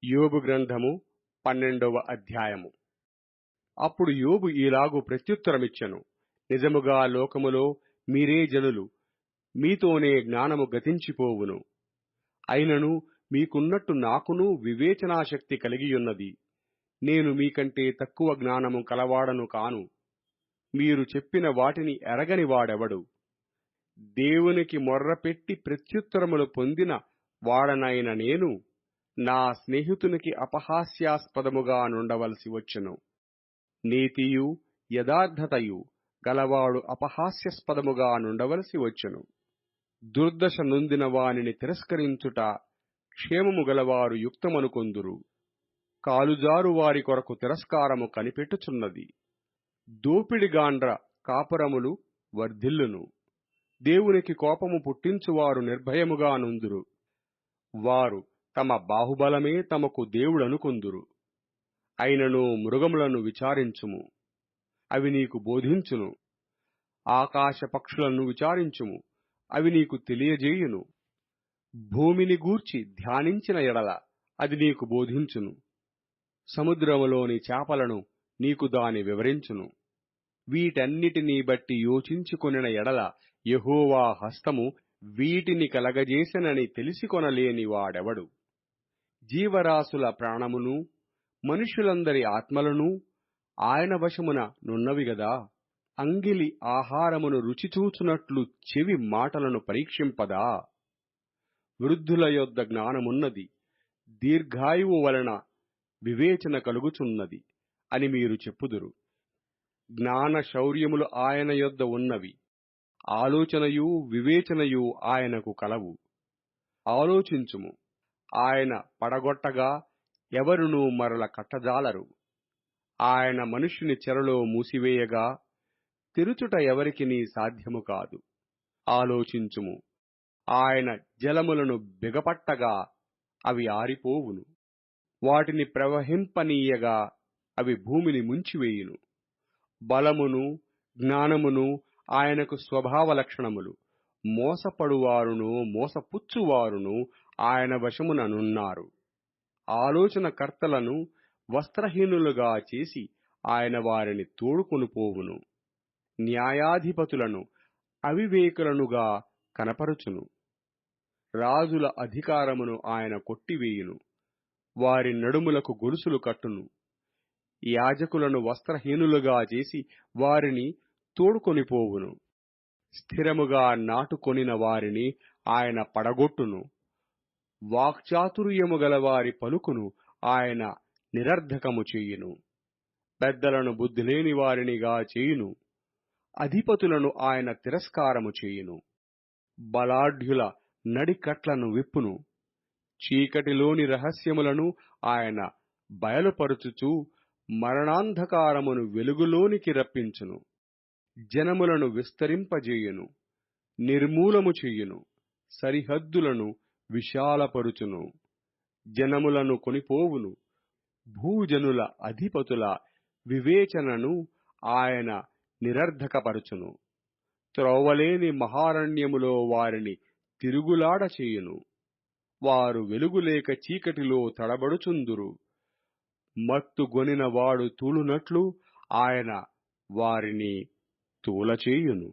యోబు గ్రంథము 12వ అధ్యాయము. అప్పుడు యోబు ఈలాగు ప్రత్యుత్తరమిచ్చెను: నిజముగా లోకములో మీరే జనులు, మీతోనే జ్ఞానము గతించిపోవును. అయినను మీకున్నట్టు నాకును వివేచనాశక్తి కలిగియున్నది. నేను మీకంటే తక్కువ జ్ఞానము కలవాడను కాను. మీరు చెప్పిన వాటిని ఎరగని వాడెవడు? దేవునికి మొర్రపెట్టి ప్రత్యుత్తరములు పొందిన వాడనైన నేను నా స్నేహితునికి అపహాస్యాస్పదముగా నుండవలసి వచ్చును. నీతియు యథార్థతయు గలవాడు అపహాస్యాస్పదముగా నుండవలసి వచ్చును. దుర్దశ నొందిన వానిని తిరస్కరించుట క్షేమము గలవారు యుక్తమనుకొందురు. కాలుజారు వారి కొరకు తిరస్కారము కనిపెట్టుచున్నది. దోపిడిగాండ్ర కాపురములు వర్ధిల్లును. దేవునికి కోపము పుట్టించువారు నిర్భయముగా నుందురు. వారు తమ బాహుబలమే తమకు దేవుడనుకొందురు. అయినను మృగములను విచారించుము, అవి నీకు బోధించును. ఆకాశ పక్షులను విచారించుము, అవి నీకు తెలియజేయును. భూమిని గూర్చి ధ్యానించిన ఎడల అది నీకు బోధించును. సముద్రములోని చేపలను నీకు దాని వివరించును. వీటన్నిటినీ బట్టి యోచించుకొనిన ఎడల యెహోవా హస్తము వీటిని కలగజేసెనని తెలిసికొనలేని వాడెవడు? జీవరాశుల ప్రాణమును మనుష్యులందరి ఆత్మలను ఆయన వశమున నున్నవి గదా. అంగిలి ఆహారమును రుచిచూచునట్లు చెవి మాటలను పరీక్షింపదా? వృద్ధుల యొద్ద జ్ఞానమున్నది, దీర్ఘాయువు వలన వివేచన కలుగుచున్నది అని మీరు చెప్పుదురు. జ్ఞాన శౌర్యములు ఆయన యొద్ద ఉన్నవి, ఆలోచనయు వివేచనయు ఆయనకు కలవు. ఆలోచించుము, ఆయన పడగొట్టగా ఎవరునూ మరల కట్టజాలరు. ఆయన మనుష్యుని చెరలో మూసివేయగా తెరుచుట ఎవరికినీ సాధ్యము కాదు. ఆలోచించుము, ఆయన జలములను బిగపట్టగా అవి ఆరిపోవును. వాటిని ప్రవహింపనీయగా అవి భూమిని ముంచివేయును. బలమును జ్ఞానమును ఆయనకు స్వభావ లక్షణములు. మోసపడువారును మోసపుచ్చువారును ఆయన వశమున నున్నారు. ఆలోచనకర్తలను వస్త్రహీనులుగా చేసి ఆయన వారిని తోడుకొనుపోవును. న్యాయాధిపతులను అవివేకులనుగా కనపరుచును. రాజుల అధికారమును ఆయన కొట్టివేయును. వారి నడుములకు గొలుసులు కట్టును. యాజకులను వస్త్రహీనులుగా చేసి వారిని తోడుకొనిపోవును. స్థిరముగా నాటుకొనిన వారిని ఆయన పడగొట్టును. వాక్చాతుర్యము గలవారి పలుకును ఆయన నిరర్ధకము చేయును. పెద్దలను బుద్ధిలేని వారినిగా చేయును. అధిపతులను ఆయన తిరస్కారము చేయును. బలాఢ్యుల నడికట్లను విప్పును. చీకటిలోని రహస్యములను ఆయన బయలుపరుచుచు మరణాంధకారమును వెలుగులోనికి రప్పించును. జనములను విస్తరింపజేయును, నిర్మూలము చెయ్యును. సరిహద్దులను విశాలపరుచును. జనములను కొనిపోవును. భూజనుల అధిపతుల వివేచనను ఆయన నిరర్ధకపరుచును. త్రోవలేని మహారణ్యములో వారిని తిరుగులాడ చేయును. వారు వెలుగులేక చీకటిలో తడబడుచుందురు. మత్తుగొనిన వాడు తూలునట్లు ఆయన వారిని తూలచేయును.